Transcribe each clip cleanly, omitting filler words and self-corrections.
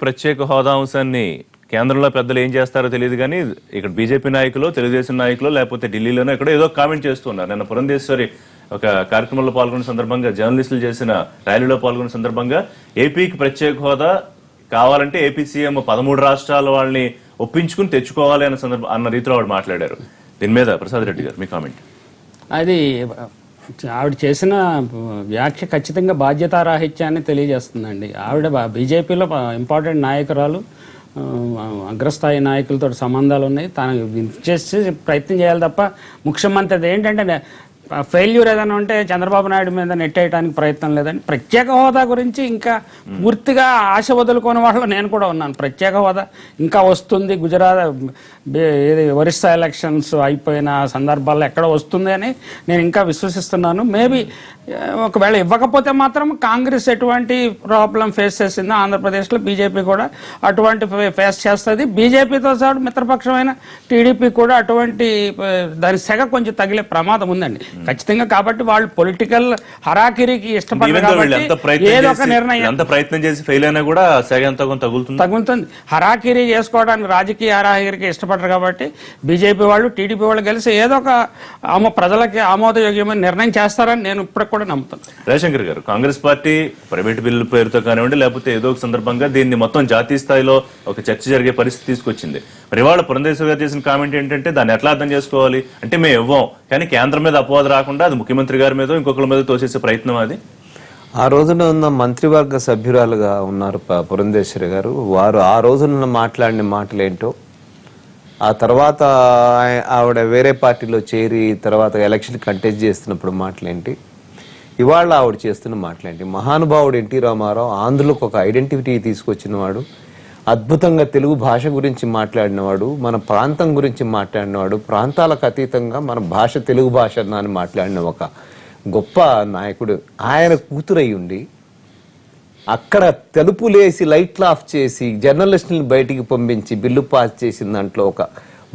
ప్రత్యేక హోదా అంశాన్ని కేంద్రంలో పెద్దలు ఏం చేస్తారో తెలియదు కానీ ఇక్కడ బీజేపీ నాయకులు, తెలుగుదేశం నాయకులు, లేకపోతే ఢిల్లీలోనో ఎక్కడో ఏదో కామెంట్ చేస్తున్నారు. నిన్న పురంధేశ్వరి ఒక కార్యక్రమంలో పాల్గొన్న సందర్భంగా, జర్నలిస్టులు చేసిన ర్యాలీలో పాల్గొన్న సందర్భంగా ఏపీకి ప్రత్యేక హోదా కావాలంటే ఏపీ సీఎం 13 రాష్ట్రాల వాళ్ళని ఒప్పించుకుని తెచ్చుకోవాలి అన్న రీతిలో ఆవిడ మాట్లాడారు. దీని మీద ప్రసాద్ రెడ్డి గారు మీ కామెంట్. అది ఆవిడ చేసిన వ్యాఖ్య ఖచ్చితంగా బాధ్యతారాహిత్యాన్ని తెలియజేస్తుందండి. ఆవిడ బీజేపీలో ఇంపార్టెంట్ నాయకురాలు, అగ్రస్థాయి నాయకులతో సంబంధాలు ఉన్నాయి. తను చేసి ప్రయత్నం చేయాలి తప్ప ముఖ్యమంత్రి ఏంటంటే ఫెయిల్యూర్ ఏదైనా ఉంటే చంద్రబాబు నాయుడు మీద నెట్టేయడానికి ప్రయత్నం లేదండి. ప్రత్యేక హోదా గురించి ఇంకా పూర్తిగా ఆశ వదులుకోని వాళ్ళు నేను కూడా ఉన్నాను. ప్రత్యేక హోదా ఇంకా వస్తుంది, గుజరాత్ ఒరిస్సా ఎలక్షన్స్ అయిపోయిన సందర్భాల్లో ఎక్కడ వస్తుంది అని నేను ఇంకా విశ్వసిస్తున్నాను. మేబీ ఒకవేళ ఇవ్వకపోతే మాత్రం కాంగ్రెస్ ఎటువంటి ప్రాబ్లం ఫేస్ చేసిందో ఆంధ్రప్రదేశ్లో బీజేపీ కూడా అటువంటి ఫేస్ చేస్తుంది. బీజేపీతో పాటు మిత్రపక్షమైన టీడీపీ కూడా అటువంటి దాని సెగ కొంచెం తగిలే ప్రమాదం ఉందండి ఖచ్చితంగా. కాబట్టి వాళ్ళు పొలిటికల్ హరాకిరికి ఇష్టపడతారు. ఏదో ఒక నిర్ణయం ప్రయత్నం చేసి ఫెయిల్ అయినా కూడా తగులుతుంది. హరాకిరి చేసుకోవడానికి, రాజకీయ హరాకిరికి ఇష్టపడరు కాబట్టి బీజేపీ వాళ్ళు, టీడీపీ వాళ్ళు కలిసి ఏదో ఒక ప్రజలకి ఆమోదయోగ్యమైన నిర్ణయం చేస్తారని నేను ఇప్పటికి కూడా నమ్ముతాను. రవిశంకర్ గారు, కాంగ్రెస్ పార్టీ ప్రైవేట్ బిల్లు పేరుతో కానివ్వండి, లేకపోతే ఏదో ఒక సందర్భంగా దీన్ని మొత్తం జాతీయ స్థాయిలో ఒక చర్చ జరిగే పరిస్థితి తీసుకొచ్చింది. మరి ఇవాళ పురంధేశ్వరి గారు చేసిన కామెంట్ ఏంటంటే దాన్ని ఎట్లా అర్థం చేసుకోవాలి అంటే, మేము ఇవ్వం కానీ కేంద్రం మీద అపవాదం రాకుండా అది ముఖ్యమంత్రి గారి మీద ఇంకొకరి మీద తోసేసే ప్రయత్నం అది. ఆ రోజున ఉన్న మంత్రివర్గ సభ్యురాలుగా ఉన్నారు పురంధేశ్వరి గారు. వారు ఆ రోజున మాట్లాడిన మాటలేంటో, ఆ తర్వాత ఆవిడ వేరే పార్టీలో చేరి తర్వాత ఎలక్షన్ కంటెస్ట్ చేస్తున్నప్పుడు మాటలేంటి, ఇవాళ ఆవిడ చేస్తున్న మాటలేంటి. మహానుభావుడు ఎన్టీ రామారావు ఆంధ్రులకు ఒక ఐడెంటిటీ తీసుకొచ్చినవాడు, అద్భుతంగా తెలుగు భాష గురించి మాట్లాడినవాడు, మన ప్రాంతం గురించి మాట్లాడినవాడు, ప్రాంతాలకు అతీతంగా మన భాష తెలుగు భాష అని మాట్లాడిన ఒక గొప్ప నాయకుడు. ఆయన కూతురై ఉండి అక్కడ తలుపులేసి లైట్లు ఆఫ్ చేసి జర్నలిస్టులను బయటికి పంపించి బిల్లు పాస్ చేసిన దాంట్లో ఒక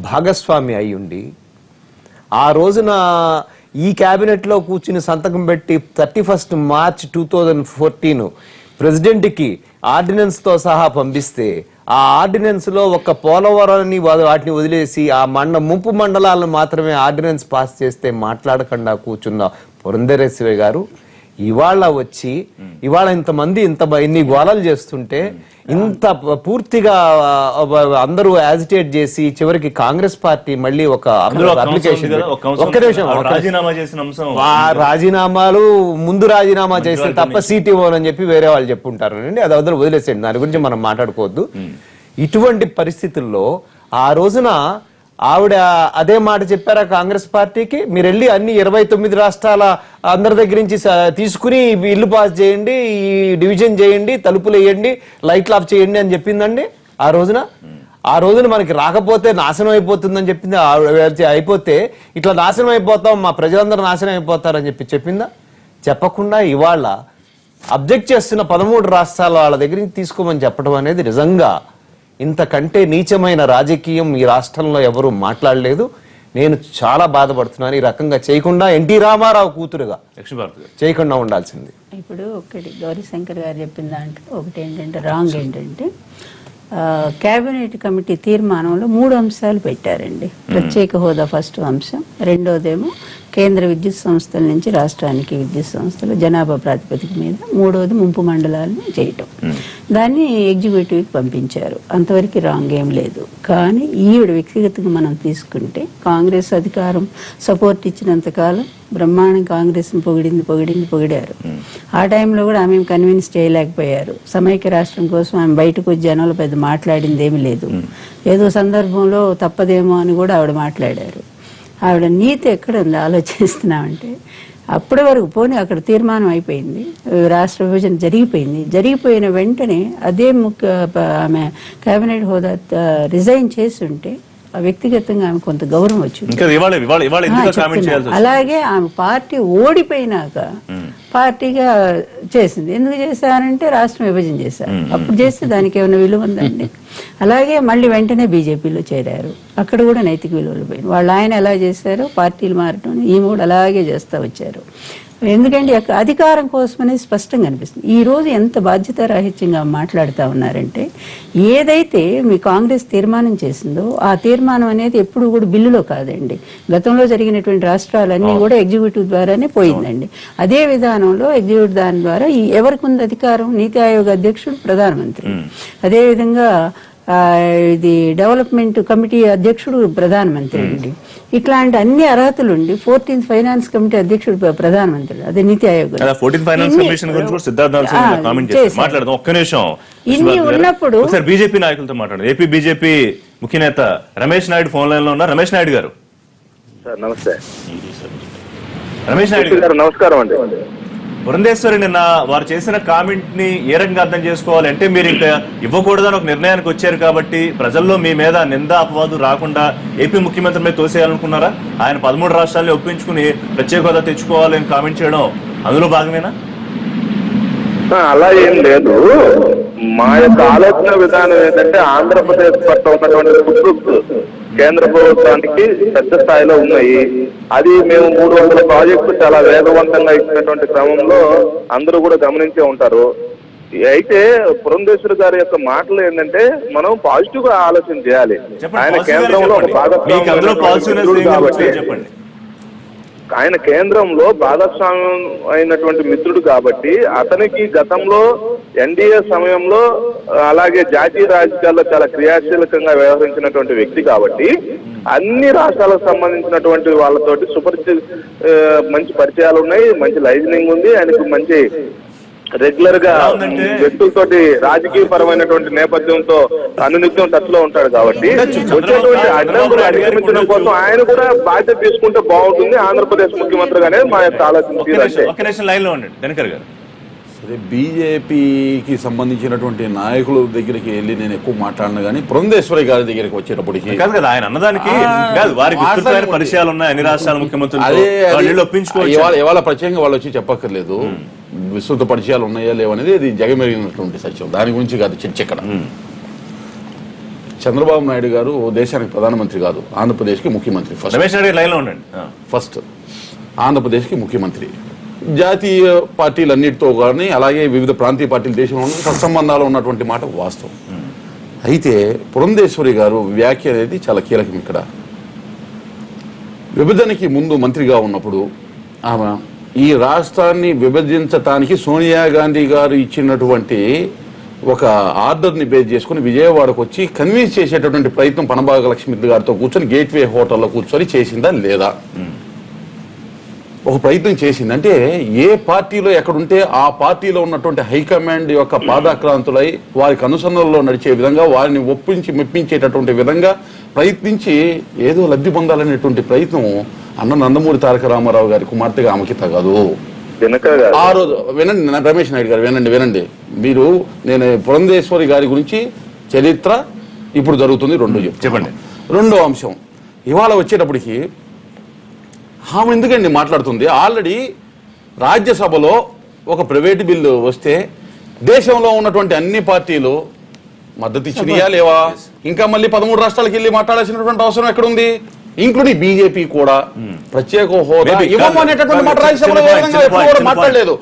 భాగస్వామి అయి ఉండి, ఆ రోజున ఈ క్యాబినెట్లో కూర్చుని సంతకం పెట్టి 31 మార్చ్ 2014 ప్రెసిడెంట్కి ఆర్డినెన్స్తో సహా పంపిస్తే, ఆ ఆర్డినెన్స్ లో ఒక పోలవరాన్ని వాటిని వదిలేసి ఆ ముంపు మండలాలను మాత్రమే ఆర్డినెన్స్ పాస్ చేస్తే మాట్లాడకుండా కూర్చున్న పురంధరేశ్వరి గారు ఇవాళ వచ్చి ఇవాళ ఇంతమంది ఇన్ని గోళాలు చేస్తుంటే ఇంత పూర్తిగా అందరూ యాజిటేట్ చేసి చివరికి కాంగ్రెస్ పార్టీ మళ్ళీ ఒక అప్లికేషన్, ఒక్క నిమిషం, రాజీనామాలు ముందు రాజీనామా చేస్తే తప్ప సీట్ ఇవ్వనని చెప్పి వేరే వాళ్ళు చెప్పుంటారు అండి. అది వదిలి వదిలేసేయండి, దాని గురించి మనం మాట్లాడుకోవద్దు. ఇటువంటి పరిస్థితుల్లో ఆ రోజున ఆవిడ అదే మాట చెప్పారా కాంగ్రెస్ పార్టీకి, మీరు వెళ్ళి అన్ని 29 రాష్ట్రాల అందరి దగ్గర నుంచి తీసుకుని బిల్లు పాస్ చేయండి, ఈ డివిజన్ చేయండి, తలుపులు వేయండి, లైట్లు ఆఫ్ చేయండి అని చెప్పిందండి ఆ రోజున. ఆ రోజున మనకి రాకపోతే నాశనం అయిపోతుందని చెప్పింది. అయిపోతే ఇట్లా నాశనం అయిపోతాం, మా ప్రజలందరూ నాశనం అయిపోతారని చెప్పిందా? చెప్పకుండా ఇవాళ అబ్జెక్ట్ చేస్తున్న 13 రాష్ట్రాల వాళ్ళ దగ్గర నుంచి తీసుకోమని చెప్పడం అనేది నిజంగా ఇంతకంటే నీచమైన రాజకీయం ఈ రాష్ట్రంలో ఎవరు మాట్లాడలేదు. నేను చాలా బాధపడుతున్నాను. ఈ రకంగా చేయకుండా ఎన్టీ రామారావు కూతురుగా చేయకుండా ఉండాల్సింది. ఇప్పుడు ఒకటి గౌరీశంకర్ గారు చెప్పిన దాంట్లో ఒకటి ఏంటంటే రాంగ్ ఏంటంటే, కేబినెట్ కమిటీ తీర్మానంలో 3 అంశాలు పెట్టారండి. ప్రత్యేక హోదా ఫస్ట్ అంశం, రెండోదేమో కేంద్ర విద్యుత్ సంస్థల నుంచి రాష్ట్రానికి విద్యుత్ సంస్థలు జనాభా ప్రాతిపదిక మీద, మూడోది ముంపు మండలాలను చేయటం. దాన్ని ఎగ్జిక్యూటివ్కి పంపించారు. అంతవరకు రాంగ్ ఏం లేదు. కానీ ఈవిడ వ్యక్తిగతంగా మనం తీసుకుంటే కాంగ్రెస్ అధికారం సపోర్ట్ ఇచ్చినంతకాలం బ్రహ్మాండం కాంగ్రెస్ని పొగిడారు. ఆ టైంలో కూడా ఆమె కన్విన్స్ చేయలేకపోయారు. సమైక్య రాష్ట్రం కోసం ఆమె బయటకు వచ్చి జనంలో పెద్ద మాట్లాడింది ఏమీ లేదు. ఏదో సందర్భంలో తప్పదేమో అని కూడా ఆవిడ మాట్లాడారు. ఆవిడ నీతి ఎక్కడ ఉంది ఆలోచిస్తున్నామంటే, అప్పటి వరకు పోనీ అక్కడ తీర్మానం అయిపోయింది, రాష్ట్ర విభజన జరిగిపోయిన వెంటనే అదే ఆమె కేబినెట్ హోదా రిజైన్ చేసి ఉంటే వ్యక్తిగతంగా ఆమె కొంత గౌరవం వచ్చింది. అలాగే ఆమె పార్టీ ఓడిపోయినాక పార్టీగా చేసింది. ఎందుకు చేశారంటే రాష్ట్రం విభజన చేశారు. అప్పుడు చేస్తే దానికి ఏమైనా విలువ ఉందండి. అలాగే మళ్ళీ వెంటనే బీజేపీలో చేరారు. అక్కడ కూడా నైతిక విలువలు పోయింది. వాళ్ళు ఆయన ఎలా చేశారో పార్టీలు మారటం ఈమె కూడా అలాగే చేస్తూ వచ్చారు. ఎందుకంటే అధికారం కోసమనే స్పష్టంగా అనిపిస్తుంది. ఈ రోజు ఎంత బాధ్యతారాహిత్యంగా మాట్లాడుతూ ఉన్నారంటే, ఏదైతే మీ కాంగ్రెస్ తీర్మానం చేసిందో ఆ తీర్మానం అనేది ఎప్పుడు కూడా బిల్లులో కాదండి, గతంలో జరిగినటువంటి రాష్ట్రాలన్నీ కూడా ఎగ్జిక్యూటివ్ ద్వారానే పోయిందండి. అదే విధానంలో ఎగ్జిక్యూటివ్ దాని ద్వారా ఎవరికి ఉంది అధికారం? నీతి ఆయోగ్ అధ్యక్షుడు ప్రధానమంత్రి, అదేవిధంగా ఇది డెవలప్మెంట్ కమిటీ అధ్యక్షుడు ప్రధానమంత్రి అండి. ఇట్లాంటి అన్ని అర్హతలుండి 14th ఫైనాన్స్ కమిటీ అధ్యక్షుడు ప్రధానమంత్రి, అదే నీతి ఆయోగ్. 14th ఫైనాన్స్ కమిషన్ గురించి కూడా సిద్ధార్థ కామెంట్ చేశారు. మాట్లాడదాం ఒక్క నిమిషం. ఇన్ని ఉన్నప్పుడు ఒకసారి బీజేపీ నాయకులతో మాట్లాడదు. ఏపీ బీజేపీ ముఖ్య నేత రమేష్ నాయుడు ఫోన్ లైన్ లో ఉన్నారు. రమేష్ నాయుడు గారు. సార్ నమస్తే. రమేష్ నాయుడు గారు నమస్కారం అండి. పురంధేశ్వరి నిన్న వారు చేసిన కామెంట్ ని ఏ రకంగా అర్థం చేసుకోవాలి అంటే, మీరు ఇంకా ఇవ్వకూడదని ఒక నిర్ణయానికి వచ్చారు కాబట్టి ప్రజల్లో మీ మీద నింద అపవాదు రాకుండా ఏపీ ముఖ్యమంత్రి మీద తోసేయాలనుకున్నారా? ఆయన 13 రాష్ట్రాలని ఒప్పించుకుని ప్రత్యేక హోదా తెచ్చుకోవాలని కామెంట్ చేయడం అందులో భాగమేనా? అలా ఏం లేదు. మా యొక్క ఆలోచన విధానం ఏంటంటే, ఆంధ్రప్రదేశ్ పట్ల ఉన్నటువంటి కుట్రలు కేంద్ర ప్రభుత్వానికి పెద్ద స్థాయిలో ఉన్నాయి. అది మేము 300 ప్రాజెక్టులు చాలా వేగవంతంగా ఇచ్చినటువంటి క్రమంలో అందరూ కూడా గమనించే ఉంటారు. అయితే పురంధేశ్వరి గారి యొక్క మాటలు ఏంటంటే, మనం పాజిటివ్ గా ఆలోచన చేయాలి. ఆయన కేంద్రంలో ఒక భాగస్వామ్యం కాబట్టి, ఆయన కేంద్రంలో భాగస్వామ్యం అయినటువంటి మిత్రుడు కాబట్టి, అతనికి గతంలో ఎన్డీఏ సమయంలో అలాగే జాతీయ రాజకీయాల్లో చాలా క్రియాశీలకంగా వ్యవహరించినటువంటి వ్యక్తి కాబట్టి, అన్ని రాష్ట్రాలకు సంబంధించినటువంటి వాళ్ళతోటి మంచి పరిచయాలు ఉన్నాయి, మంచి లైజనింగ్ ఉంది. ఆయనకు మంచి రెగ్యులర్ గా వ్యక్తులతోటి రాజకీయ పరమైనటువంటి నేపథ్యంతో అనునిత్యం టచ్ లో ఉంటాడు కాబట్టి, వచ్చేటువంటి అడ్డంకులు అధిగమించడం కోసం ఆయన కూడా బాధ్యత తీసుకుంటే బాగుంటుంది ఆంధ్రప్రదేశ్ ముఖ్యమంత్రిగానే మా యొక్క ఆలోచన. సరే, బీజేపీకి సంబంధించినటువంటి నాయకుల దగ్గరికి వెళ్ళి నేను ఎక్కువ మాట్లాడినా కానీ పురంధేశ్వరి గారి దగ్గరికి వచ్చేటప్పటికి కాదు కదా, ఆయన అన్నదానికి వారికి పరిచయాలు ఉన్నాయి అన్ని రాష్ట్రాల ముఖ్యమంత్రులు. ఇవాళ ప్రత్యేకంగా వాళ్ళు వచ్చి చెప్పక్కర్లేదు విస్తృత పరిచయాలు ఉన్నాయా లేవనేది ఇది జగమెరిగినటువంటి సత్యం. దాని గురించి కాదు చర్చ ఇక్కడ. చంద్రబాబు నాయుడు గారు దేశానికి ప్రధానమంత్రి కాదు, ఆంధ్రప్రదేశ్కి ముఖ్యమంత్రి. ఫస్ట్ ఆంధ్రప్రదేశ్కి ముఖ్యమంత్రి. జాతీయ పార్టీలన్నిటితో కానీ అలాగే వివిధ ప్రాంతీయ పార్టీల దేశంలో సత్సంబంధాలు ఉన్నటువంటి మాట వాస్తవం. అయితే పురంధేశ్వరి గారు వ్యాఖ్య అనేది చాలా కీలకం ఇక్కడ. విభజనకి ముందు మంత్రిగా ఉన్నప్పుడు ఆమె ఈ రాష్ట్రాన్ని విభజించటానికి సోనియా గాంధీ గారు ఇచ్చినటువంటి ఒక ఆర్డర్ని బేస్ చేసుకుని విజయవాడకు వచ్చి కన్విన్స్ చేసేటటువంటి ప్రయత్నం పనబాగ లక్ష్మీ గారితో కూర్చొని గేట్వే హోటల్లో కూర్చొని చేసిందా లేదా? ఒక ప్రయత్నం చేసింది. అంటే ఏ పార్టీలో ఎక్కడుంటే ఆ పార్టీలో ఉన్నటువంటి హైకమాండ్ యొక్క పాదాక్రాంతులై వారికి అనుసరణలో నడిచే విధంగా వారిని ఒప్పించి మెప్పించేటటువంటి విధంగా ప్రయత్నించి ఏదో లబ్ధి పొందాలనేటువంటి ప్రయత్నం అన్న నందమూరి తారక రామారావు గారి కుమార్తెగా ఆమెకి తగదు. ఆ రోజు వినండి రమేష్ నాయుడు గారు, వినండి మీరు. నేను పురంధేశ్వరి గారి గురించి చరిత్ర ఇప్పుడు జరుగుతుంది రెండు చెప్పండి. రెండో అంశం, ఇవాళ వచ్చేటప్పటికి ఆమె ఎందుకండి మాట్లాడుతుంది? ఆల్రెడీ రాజ్యసభలో ఒక ప్రైవేటు బిల్లు వస్తే దేశంలో ఉన్నటువంటి అన్ని పార్టీలు మద్దతు ఇచ్చినాయా లేవా? ఇంకా మళ్ళీ 13 రాష్ట్రాలకు వెళ్ళి మాట్లాడాల్సినటువంటి అవసరం ఎక్కడుంది? ఇంక్లూడింగ్ బీజేపీ కూడా ప్రత్యేక హోదా ఇవ్వమనేటటువంటి మాట రాజ్యసభలో ఎప్పుడు కూడా మాట్లాడలేదు.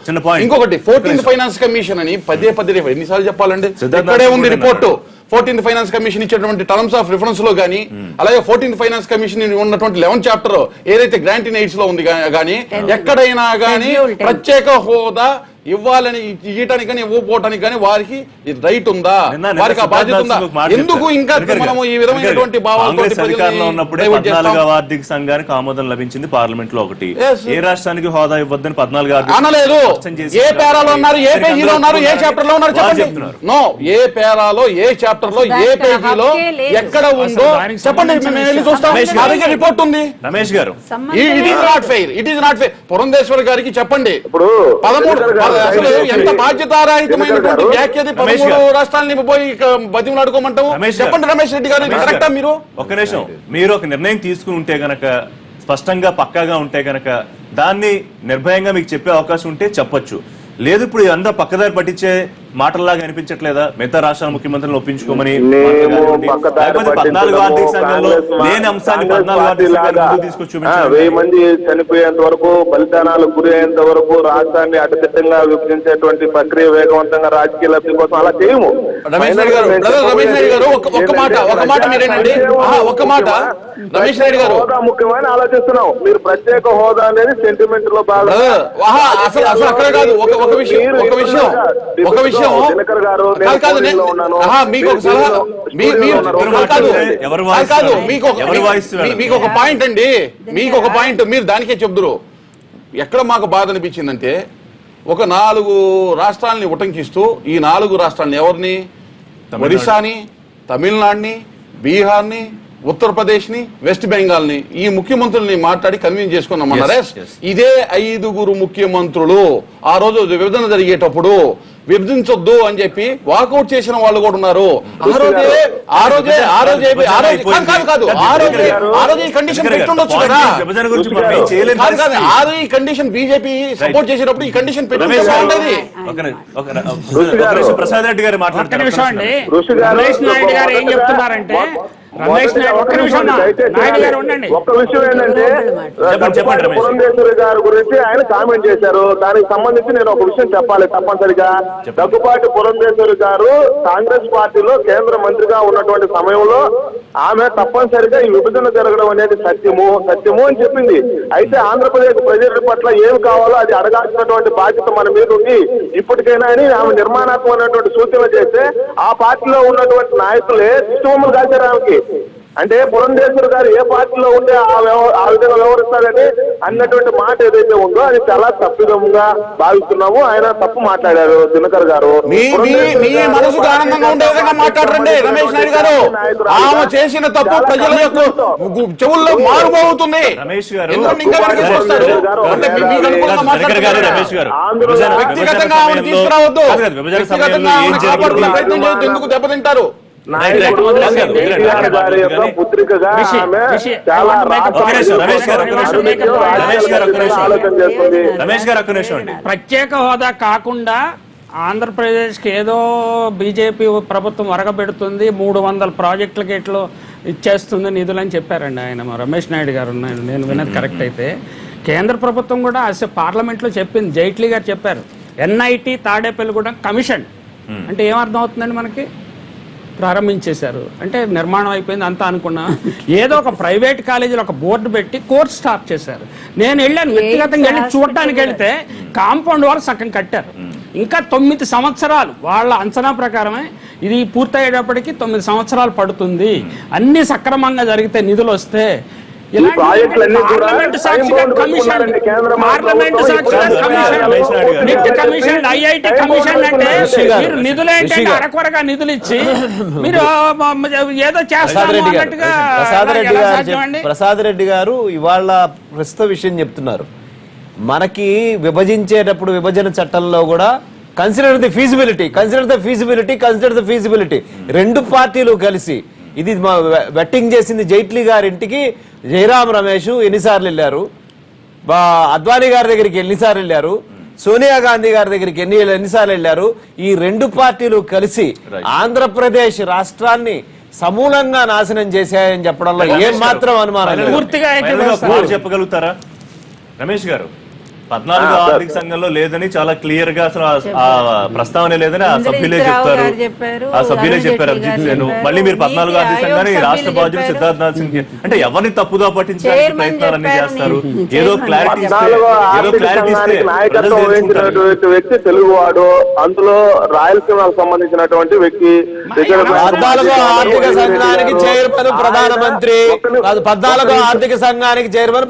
ఇంకొకటి 14th ఫైనాన్స్ కమిషన్ అని పదే ఎన్నిసార్లు చెప్పాలండి? ఇక్కడే ఉంది రిపోర్టు. 14th ఫైనాన్స్ కమిషన్ ఇచ్చేటువంటి టర్మ్స్ ఆఫ్ రిఫరెన్స్ లో గానీ, అలాగే 14th ఫైనాన్స్ కమిషన్ ఉన్నటువంటి 11th చాప్టర్ ఏదైతే గ్రాంట్ ఇన్ ఎయిడ్స్ లో ఉంది గానీ, ఎక్కడైనా గానీ ప్రత్యేక హోదా ఇవ్వాలని ఇవ్వటానికి కానీ ఇవ్వకపోవటానికి కానీ వారికి రైట్ ఉందా? వారికి ఆ బాధ్యత ఉందా? ఎందుకు ఇంకా మనము ఈ విధమైనటువంటి అధికారంలో ఉన్నప్పుడే 14వ ఆర్థిక సంఘానికి ఆమోదం లభించింది పార్లమెంట్ లో. ఒకటి ఏ రాష్ట్రానికి హోదా ఇవ్వద్దని 14వ అనలేదు. ఏ పేరాలో ఉన్నారు, ఏ పేజీలో ఉన్నారు, ఏ చాప్టర్ లో ఉన్నారు చెప్పండి. నో, ఏ పేరాలో, ఏ చాప్టర్ లో, ఏ పేజీలో ఎక్కడ ఉందో చెప్పండి. మేము వెళ్ళి చూస్తాం. మా దగ్గర రిపోర్ట్ ఉంది. రమేష్ గారు, it is not fair, it is not fair. Purandeswari గారికి చెప్పండి. ఇప్పుడు 13 అసలు ఎంత బాధ్యతారాహితమైనటువంటి వ్యాఖ్యది. 13 రాష్ట్రాలని పోయి బతిమలాడుకోమంటాము. చెప్పండి రమేష్ రెడ్డి గారు, కరెక్టా? మీరు ఒక నిమిషం, మీరు ఒక నిర్ణయం తీసుకుని ఉంటే గనక, స్పష్టంగా పక్కాగా ఉంటే గనక దాన్ని నిర్భయంగా మీకు చెప్పే అవకాశం ఉంటే చెప్పొచ్చు. లేదు ఇప్పుడు అంతా పక్కదారి పట్టించే మాటల్లాగా అనిపించట్లేదా? మిగతా రాష్ట్రాల ముఖ్యమంత్రులను ఒప్పించుకోమని మేము పక్కదారి లేకపోతే 14 ఆర్థిక సంఘంలో లేని అంశాన్ని 14 ఆర్థిక సంఘాలు ముందుకు తీసుకొచ్చి చూపించారు. 1000 మంది చనిపోయేంత వరకు, బలిదానాలకు గురి అయ్యేంత వరకు రాష్ట్రాన్ని అడ్డదిడ్డంగా విభజించేటువంటి ప్రక్రియ వేగవంతంగా రాజకీయ లబ్ధి కోసం అలా చేయము. రమేష్ నాయుడు గారు ఒక మాట మీరేనండి, ఒక్క మాట రమేష్ నాయుడు గారు, హోదా ముఖ్యమని ఆలోచిస్తున్నాం. మీరు ప్రత్యేక హోదా అనేది సెంటిమెంట్ లో బాగా అసలు అక్కడ కాదు. ఒక విషయం దినకర్ గారు, మీకు ఒక సలహా, మీకు ఒక పాయింట్ అండి, మీకు ఒక పాయింట్ మీరు దానికే చెప్దురు. ఎక్కడ మాకు బాధ అనిపించిందంటే, ఒక 4 రాష్ట్రాలని ఉటంకిస్తూ ఈ 4 రాష్ట్రాలని ఎవరిని, ఒరిస్సాని, తమిళనాడుని, బీహార్ని, ఉత్తరప్రదేశ్ ని, వెస్ట్ బెంగాల్ ని, ఈ ముఖ్యమంత్రుల్ని మాట్లాడి కన్విన్స్ చేసుకున్నామన్నారే. ఇదే 5 ముఖ్యమంత్రులు ఆ రోజు విభజన జరిగేటప్పుడు విభజించొద్దు అని చెప్పి వాకౌట్ చేసిన వాళ్ళు కూడా ఉన్నారు. ఆ రోజే ఈ కండిషన్ పెట్టుండొచ్చు కదా. ఆ రోజు ఈ కండిషన్ బీజేపీ సపోర్ట్ చేసేటప్పుడు ఈ కండిషన్ పెట్టి ప్రసాద్ రెడ్డి గారు మాట్లాడుతున్నారు. రమేష్ నాయుడు గారు ఏం చెప్తున్నారంటే, రమేష్ నాయుడు ఒక్క నిమిషం నాయుడు గారు ఉండండి. ఒక్క విషయం ఏంటంటే, పురంధేశ్వరి గారి గురించి ఆయన కామెంట్ చేశారు. దానికి సంబంధించి నేను ఒక విషయం చెప్పాలి తప్పనిసరిగా. దగ్గుబాటి పురంధేశ్వరి గారు కాంగ్రెస్ పార్టీలో కేంద్ర మంత్రిగా ఉన్నటువంటి సమయంలో ఆమె తప్పనిసరిగా ఈ విభజన జరగడం అనేది సత్యము అని చెప్పింది. అయితే ఆంధ్రప్రదేశ్ ప్రజల పట్ల ఏం కావాలో అది అడగాల్సినటువంటి బాధ్యత మన మీద ఉంది ఇప్పటికైనా అని ఆమె నిర్మాణాత్మకమైనటువంటి సూచనలు చేస్తే ఆ పార్టీలో ఉన్నటువంటి నాయకులే దిష్టిబొమ్మలు కాల్చారు ఆమెకి. అంటే పురంధేశ్వరి గారు ఏ పార్టీలో ఉంటే ఆ విధంగా వ్యవహరిస్తారని అన్నటువంటి మాట ఏదైతే ఉందో అది చాలా తప్పిదముగా భావిస్తున్నాము. ఆయన తప్పు మాట్లాడారు దినకర్ గారు. మీ మనసుకు ఆనందంగా ఉండే విధంగా మాట్లాడరండి రమేష్ నాయుడు గారు. ఆమె చేసిన తప్పు ప్రజల యొక్క చెవుల్లో మారుమోగుతుంది. రమేష్ గారు వ్యక్తిగతంగా ఆమెను తీసుకురావద్దు, వ్యక్తిగతంగా ఆమెను కాపాడుకునే ప్రయత్నం చేయొద్దు. ఎందుకు దెబ్బతింటారు? పుత్రికగా చాలా ప్రత్యేక హోదా కాకుండా ఆంధ్రప్రదేశ్కి ఏదో బీజేపీ ప్రభుత్వం వరగబెడుతుంది, 300 ప్రాజెక్టులకి ఎట్లో ఇచ్చేస్తుంది నిధులని చెప్పారండి ఆయన. రమేష్ నాయుడు గారు ఉన్నాడు, నేను విన్నది కరెక్ట్ అయితే. కేంద్ర ప్రభుత్వం కూడా పార్లమెంట్లో చెప్పింది, జైట్లీ గారు చెప్పారు, ఎన్ఐటి తాడేపల్లిగూడెం కమిషన్ అంటే ఏమర్థం అవుతుందండి మనకి? ప్రారంభించేశారు అంటే నిర్మాణం అయిపోయింది అంతా అనుకున్నా. ఏదో ఒక ప్రైవేట్ కాలేజీలో ఒక బోర్డు పెట్టి కోర్స్ స్టార్ట్ చేశారు. నేను వెళ్ళాను, వ్యక్తిగతంగా వెళ్ళి చూడటానికి వెళ్తే కాంపౌండ్ వాళ్ళు సగం కట్టారు. ఇంకా 9 సంవత్సరాలు వాళ్ళ అంచనా ప్రకారమే ఇది పూర్తయ్యేటప్పటికి 9 సంవత్సరాలు పడుతుంది. అన్ని సక్రమంగా జరిగితే నిధులు వస్తే పార్లమెంట్ సాక్షిగా కమిషన్, పార్లమెంట్ సాక్షిగా కమిషన్, ఐఐటి కమిషన్ అంటే మీరు నిధులు ఏంటంటే అరకొరగా నిధులు ఇచ్చి మీరు ఏదో చేస్తారు అన్నట్టుగా. ప్రసాద్ రెడ్డి గారు ఇవాళ ప్రస్తుత విషయం చెప్తున్నారు. మనకి విభజించేటప్పుడు విభజన చట్టంలో కూడా కన్సిడర్ ది ఫీజిబిలిటీ 2 పార్టీలు కలిసి ఇది వెట్టింగ్ చేసింది. జైట్లీ గారింటికి జయరాం రమేష్ ఎన్నిసార్లు వెళ్ళారు, అద్వానీ గారి దగ్గరికి ఎన్నిసార్లు వెళ్ళారు, సోనియా గాంధీ గారి దగ్గరికి ఎన్నిసార్లు వెళ్ళారు. ఈ 2 పార్టీలు కలిసి ఆంధ్రప్రదేశ్ రాష్ట్రాన్ని సమూలంగా నాశనం చేశాయని చెప్పడంలో ఏం మాత్రం అనుమానం పూర్తిగా చెప్పగలుగుతారా రమేష్ గారు? 14 ఆర్థిక సంఘంలో లేదని చాలా క్లియర్ గా అసలు ఆ ప్రస్తావన లేదని ఆ సభ్యులే చెప్తారు. మళ్ళీ మీరు 14 ఆర్థిక సంఘాన్ని రాష్ట్ర బాధ్యులు సిద్ధార్థనాథ్ సింగ్ అంటే ఎవరిని తప్పుగా పట్టించడానికి ప్రయత్నాలన్నీ చేస్తారు. ఏదో క్లారిటీ వ్యక్తి తెలుగువాడు, అందులో రాయలసీమకు సంబంధించినటువంటి వ్యక్తి. 14 ఆర్థిక సంఘానికి చైర్మన్ ప్రధానమంత్రి, 14 ఆర్థిక సంఘానికి చైర్మన్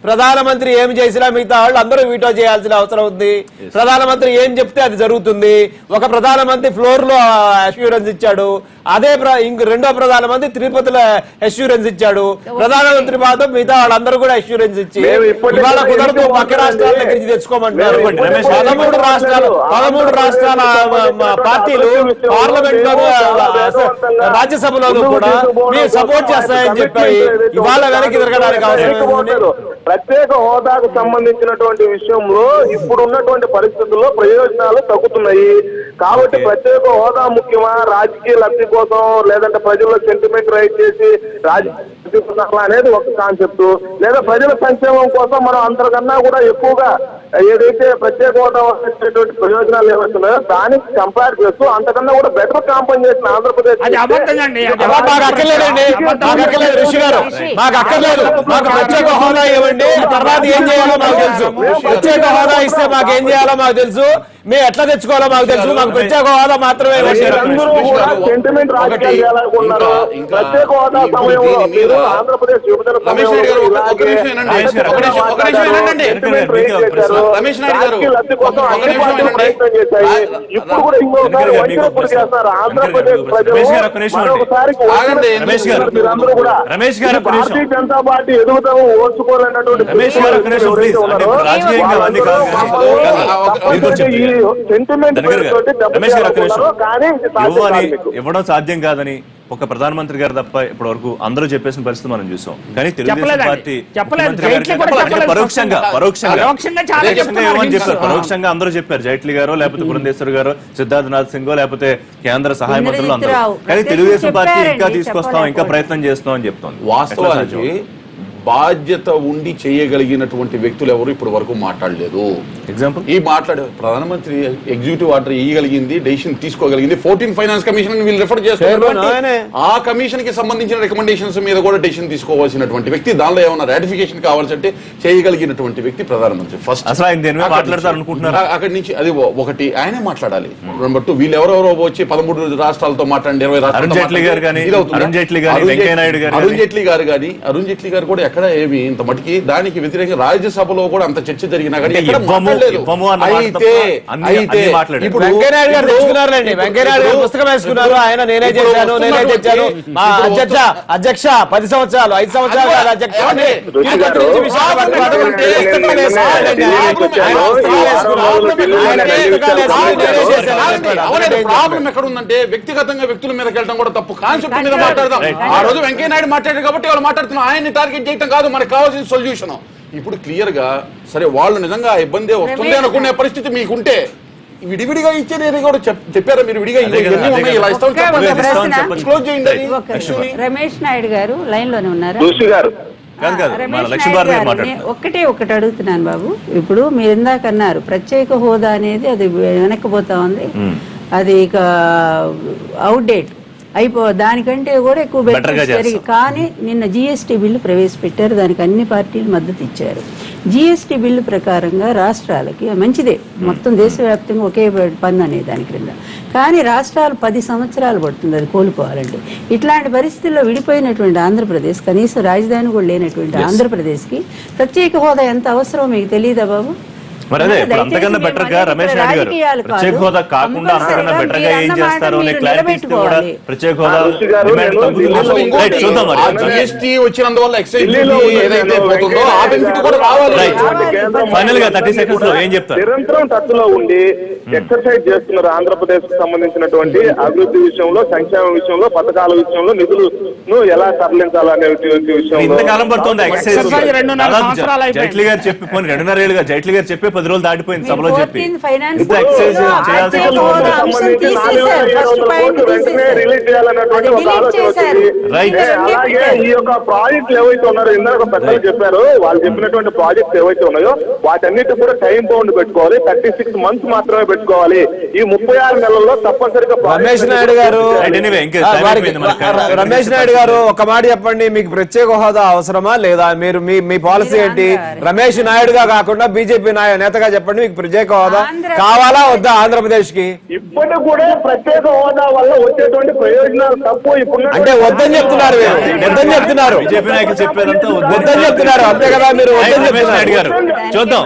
ప్రధానమంత్రి ఏమి చేసినా మిగతా వాళ్ళు అందరూ వీటో చేయాల్సిన అవసరం ఉంది. ప్రధానమంత్రి ఏం చెప్తే అది జరుగుతుంది. ఒక ప్రధానమంత్రి ఫ్లోర్ లో అష్యూరెన్స్ ఇచ్చాడు, అదే రెండో ప్రధానమంత్రి తిరుపతిలో అష్యూరెన్స్ ఇచ్చాడు. ప్రధానమంత్రి మాత్రం మిగతా వాళ్ళందరూ కూడా అష్యూరెన్స్ ఇచ్చి ఇవాళ కుదరదు పక్క రాష్ట్రాల దగ్గర నుంచి తెచ్చుకోమంటున్నారు. 13 రాష్ట్రాల పార్టీలు పార్లమెంట్ లో రాజ్యసభలోనూ కూడా మీరు సపోర్ట్ చేస్తాయని చెప్పి ఇవాళ వెనక్కి తిరగడానికి అవసరం. ప్రత్యేక హోదాకు సంబంధించి సంబంధించినటువంటి విషయంలో ఇప్పుడు ఉన్నటువంటి పరిస్థితుల్లో ప్రయోజనాలు తగ్గుతున్నాయి. కాబట్టి ప్రత్యేక హోదా ముఖ్యమా, రాజకీయ లబ్ధి కోసం, లేదంటే ప్రజల్లో సెంటిమెంట్ రైట్ చేసి రాజకీయ అనేది ఒక కాన్సెప్ట్, లేదా ప్రజల సంక్షేమం కోసం మనం అంతకన్నా కూడా ఎక్కువగా ఏదైతే ప్రత్యేక హోదా వచ్చేటువంటి ప్రయోజనాలు ఏమవుతున్నాయో దానికి కంపేర్ చేస్తూ అంతకన్నా కూడా బెటర్ కాంపన్సేషన్ ఆంధ్రప్రదేశ్ మాకు అక్కర్లేదండి, మాకు అక్కర్లేదు ఋషి గారు, మాకు అక్కర్లేదు. మాకు ప్రత్యేక హోదా ఇవ్వండి, తర్వాత ఏం చేయాలో మాకు తెలుసు. ప్రత్యేక హోదా ఇస్తే మాకు ఏం చేయాలో మాకు తెలుసు, మేము ఎట్లా తెచ్చుకోవాలో మాకు తెలుసు. మాకు ప్రత్యేక హోదా మాత్రమే సెంటిమెంట్ రాజకీయాలు చేయాలనుకున్నారు. ప్రత్యేక హోదా సమయంలో మీరు ఆంధ్రప్రదేశ్ విభజన లబ్ధి కోసం అన్ని పార్టీలు ప్రయత్నం చేశాయి. ఇప్పుడు కూడా ఇంకొకసారి వంచన గురి చేస్తారు ఆంధ్రప్రదేశ్ ప్రజలు. మరొకసారి మీరందరూ కూడా భారతీయ జనతా పార్టీ ఎదుగుదల ఓర్చుకోవాలన్నటువంటి ఇవ్వడం సాధ్యం కాదని ఒక ప్రధానమంత్రి గారు తప్ప ఇప్పటి వరకు అందరూ చెప్పేసిన పరిస్థితి మనం చూసాం. కానీ తెలుగుదేశం పార్టీ పరోక్షంగా అందరూ చెప్పారు. జైట్లీ గారు, లేకపోతే పురంధేశ్వర్ గారు, సిద్ధార్థనాథ్ సింగ్, లేకపోతే కేంద్ర సహాయ మంత్రులు అందరూ. కానీ తెలుగుదేశం పార్టీ ఇంకా తీసుకొస్తాం, ఇంకా ప్రయత్నం చేస్తాం అని చెప్తోంది. వాస్తవానికి బాధ్యత ఉండి చేయగలిగినటువంటి వ్యక్తులు ఎవరు ఇప్పటి వరకు మాట్లాడలేదు. ఎగ్జాంపుల్ ఈ మాట్లాడే ప్రధానమంత్రి ఎగ్జిక్యూటివ్ ఆర్డర్ ఇవ్వగలిగింది, డెసిషన్ తీసుకోగలిగింది. 14 ఫైనాన్స్ కమిషన్ వీళ్ళు రిఫర్ చేస్తారు. ఆ కమిషన్ కి సంబంధించిన రికమెండేషన్స్ మీద కూడా డెసిషన్ తీసుకోవాల్సినటువంటి వ్యక్తి, దానిలో ఏమైనా రాటిఫికేషన్ కావాల్సింటే చేయగలిగినటువంటి వ్యక్తి ప్రధానమంత్రి. ఫస్ట్ అసలు ఆయన దేని మీద మాట్లాడతారు అనుకుంటున్నారు. అక్కడి నుంచి అది ఒకటి ఆయనే మాట్లాడాలి. నెంబర్ 2 వీళ్ళు ఎవరెవరో వచ్చి 13 రాష్ట్రాలతో మాట్లాడండి, 20 రాష్ట్రాలు. అరుణ్ జైట్లీ గారు కానీ, అరుణ్ జైట్లీ గారు, వెంకయ్య నాయుడు గారు, అరుణ్ జైట్లీ గారు కూడా ఎక్కడ ఏమి ఇంత మటుకి దానికి వ్యతిరేకంగా రాజ్యసభలో కూడా అంత చర్చ జరిగినా కానీ ఇప్పుడు వెంకయ్యనాయుడు గారు తెచ్చుకున్నారులేండి. వెంకయ్యనాయుడు గారు పుస్తకం వేసుకున్నారు. ఆయన నేనే చేశాను, నేనే తెచ్చాను, మా అధ్యక్ష 10 సంవత్సరాలు 5 సంవత్సరాలు కాదు అధ్యక్ష. ప్రాబ్లం ఎక్కడ ఉందంటే వ్యక్తిగతంగా వ్యక్తుల మీదకి వెళ్ళడం కూడా తప్పు. కాన్సెప్ట్ మీద మాట్లాడదాం. ఆ రోజు వెంకయ్యనాయుడు మాట్లాడారు కాబట్టి వాళ్ళు మాట్లాడుతున్నాం. ఆయన్ని టార్గెట్ చేయడం కాదు మనకు కావాల్సిన సొల్యూషన్. ఇప్పుడు క్లియర్ గా సరే వాళ్ళు నిజంగా ఇబ్బంది వస్తుంది అనుకునే పరిస్థితి మీకుంటే విడివిడిగా ఇచ్చేది కూడా చెప్పారా మీరు? విడిగా క్లోజ్ చేయండి. రమేష్ నాయుడు గారు లైన్ లోనే ఉన్నారు. ఒకటి అడుగుతున్నాను బాబు. ఇప్పుడు మీరు ఇందాక అన్నారు ప్రత్యేక హోదా అనేది అది వెనక్కిపోతా ఉంది, అది ఇక అవుట్డేట్ దానికంటే కూడా ఎక్కువ బెటర్. కానీ నిన్న జిఎస్టీ బిల్లు ప్రవేశపెట్టారు, దానికి అన్ని పార్టీలు మద్దతు ఇచ్చారు. జిఎస్టీ బిల్లు ప్రకారంగా రాష్ట్రాలకి మంచిదే, మొత్తం దేశవ్యాప్తంగా ఒకే పన్ను అనే దాని క్రింద. కానీ రాష్ట్రాలు 10 సంవత్సరాలు పడుతుంది అది కోలుకోవాలంటే. ఇట్లాంటి పరిస్థితుల్లో విడిపోయినటువంటి ఆంధ్రప్రదేశ్, కనీసం రాజధాని కూడా లేనటువంటి ఆంధ్రప్రదేశ్కి ప్రత్యేక హోదా ఎంత అవసరమో మీకు తెలియదా బాబు? మరి అదే అంతకన్నా బెటర్ గా రమేష్ నాయుడు గారు ప్రత్యేక హోదా కాకుండా అంతకన్నా బెటర్ గా ఏం చేస్తారు అనే క్లారిటీ ఇస్తే కూడా ప్రత్యేక హోదా డిమాండ్ తగ్గుతుంది. చూద్దాం మరి. జిఎస్టీ వచ్చినందువల్ల ఎక్సైజ్ ఏదైతే పోతుందో ఆ బెనిఫిట్ కూడా రావాలి. ఫైనల్ గా 30 సెకండ్స్ లో ఏం చెప్తారు? నిరంతరం టచ్ లో ఉండి ఎక్సర్సైజ్ చేస్తున్నారు ఆంధ్రప్రదేశ్ కు సంబంధించినటువంటి అభివృద్ధి విషయంలో, సంక్షేమ విషయంలో, పథకాల విషయంలో, నిధులను ఎలా తరలించాలనే విషయంలో. ఇంతకాలం పడుతుంది ఎక్సర్సైజ్. జైట్లీ గారు చెప్పి 2.5 ఏళ్ళుగా జైట్లీ గారు చెప్పి 10 రోజులు దాటిపోయింది సభలో చెప్పి. రిలీజ్ చేయాలన్నటువంటి ఒక ఆలోచన వచ్చింది. అలాగే ఈ యొక్క ప్రాజెక్టులు ఏవైతే ఉన్నారో ఇందాక పెద్దలు చెప్పారు, వాళ్ళు చెప్పినటువంటి ప్రాజెక్ట్స్ ఏవైతే ఉన్నాయో వాటన్నిటి కూడా టైం బౌండ్ పెట్టుకోవాలి. 36 months మాత్రమే పెట్టుకోవాలి. ఈ 36 నెలల్లో తప్పనిసరిగా రమేష్ నాయుడు గారు ఒక మాట చెప్పండి, మీకు ప్రత్యేక హోదా అవసరమా లేదా? మీరు మీ పాలసీ ఏంటి? రమేష్ నాయుడుగా కాకుండా బీజేపీ నేతగా చెప్పండి, మీకు ప్రత్యేక హోదా కావాలా వద్దా ఆంధ్రప్రదేశ్ కి? ఇప్పటికి కూడా ప్రత్యేక హోదా వల్ల వచ్చేటువంటి ప్రయోజనాలు తప్పు. ఇప్పుడు అంటే వద్దని చెప్తున్నారు, వద్దని చెప్తున్నారు, బీజేపీ నాయకులు చెప్పేదంతా వద్దని చెప్తున్నారు, అంతే కదా? మీరు వద్దని చెప్తున్నారు. చూద్దాం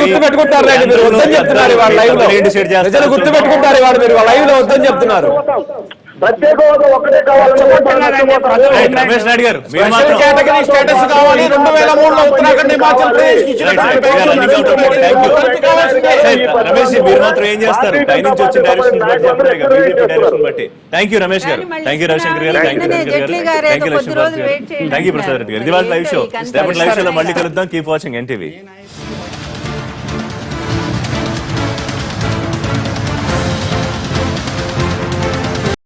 గుర్తు పెట్టుకుంటారు, మీరు వద్దని చెప్తున్నారు. వాళ్ళ లైవ్ లో గుర్తు పెట్టుకుంటారు, వాళ్ళు మీరు వాళ్ళ లైవ్ లో వద్దని చెప్తున్నారు. ప్రత్యేక హోదా ఒకటే కావాలని రమేష్ నాయుడు గారు కేటగిరీ స్టేటస్ కావాలి. 2003లో ఉత్తరాఖండ్ హిమాచల్ ప్రదేశ్ రమేష్ మీరు మాత్రం ఏం చేస్తారు? పై నుంచి వచ్చిన డైరెక్షన్ బట్టి. థ్యాంక్ యూ రమేష్ గారు, థ్యాంక్ యూ రవిశంకర్ గారు, థ్యాంక్ యూ ప్రసాద్ రెడ్డి గారు. ఇది వాళ్ళ లైవ్ షో. రేపటి లైవ్ షోలో మళ్ళీ కలుద్దాం. Keep watching NTV.